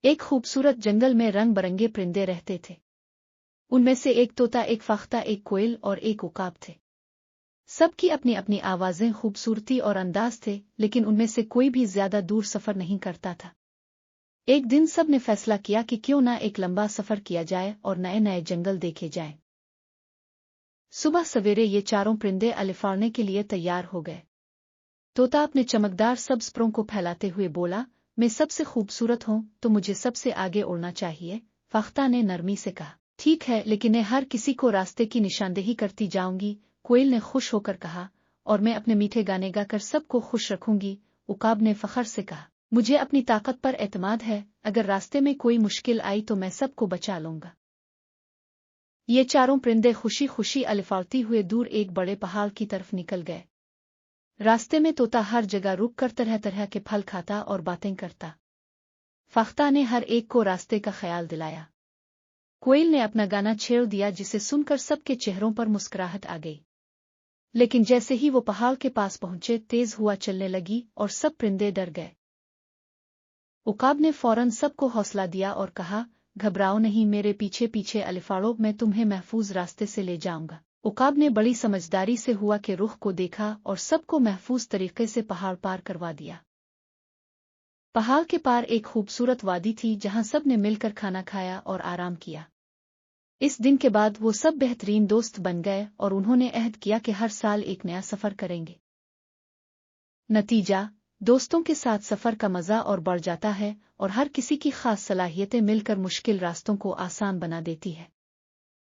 ایک خوبصورت جنگل میں رنگ برنگے پرندے رہتے تھے۔ ان میں سے ایک طوطا، ایک فاختہ، ایک کوئل اور ایک عقاب تھے۔ سب کی اپنی اپنی آوازیں، خوبصورتی اور انداز تھے، لیکن ان میں سے کوئی بھی زیادہ دور سفر نہیں کرتا تھا۔ ایک دن سب نے فیصلہ کیا کہ کیوں نہ ایک لمبا سفر کیا جائے اور نئے نئے جنگل دیکھے جائیں۔ صبح سویرے یہ چاروں پرندے الفاڑنے کے لیے تیار ہو گئے۔ طوطا اپنے چمکدار سبز پروں کو پھیلاتے ہوئے بولا، میں سب سے خوبصورت ہوں تو مجھے سب سے آگے اڑنا چاہیے۔ فاختہ نے نرمی سے کہا، ٹھیک ہے، لیکن میں ہر کسی کو راستے کی نشاندہی کرتی جاؤں گی۔ کوئل نے خوش ہو کر کہا، اور میں اپنے میٹھے گانے گا کر سب کو خوش رکھوں گی۔ عقاب نے فخر سے کہا، مجھے اپنی طاقت پر اعتماد ہے، اگر راستے میں کوئی مشکل آئی تو میں سب کو بچا لوں گا۔ یہ چاروں پرندے خوشی خوشی الفاڑتی ہوئے دور ایک بڑے پہاڑ کی طرف نکل گئے۔ راستے میں طوطا ہر جگہ رک کر طرح طرح کے پھل کھاتا اور باتیں کرتا۔ فاختہ نے ہر ایک کو راستے کا خیال دلایا۔ کوئل نے اپنا گانا چھیڑ دیا، جسے سن کر سب کے چہروں پر مسکراہٹ آ گئی۔ لیکن جیسے ہی وہ پہاڑ کے پاس پہنچے، تیز ہوا چلنے لگی اور سب پرندے ڈر گئے۔ عقاب نے فوراً سب کو حوصلہ دیا اور کہا، گھبراؤ نہیں، میرے پیچھے پیچھے الفاڑو، میں تمہیں محفوظ راستے سے لے جاؤں گا۔ عقاب نے بڑی سمجھداری سے ہوا کے رخ کو دیکھا اور سب کو محفوظ طریقے سے پہاڑ پار کروا دیا۔ پہاڑ کے پار ایک خوبصورت وادی تھی، جہاں سب نے مل کر کھانا کھایا اور آرام کیا۔ اس دن کے بعد وہ سب بہترین دوست بن گئے اور انہوں نے عہد کیا کہ ہر سال ایک نیا سفر کریں گے۔ نتیجہ، دوستوں کے ساتھ سفر کا مزہ اور بڑھ جاتا ہے، اور ہر کسی کی خاص صلاحیتیں مل کر مشکل راستوں کو آسان بنا دیتی ہے۔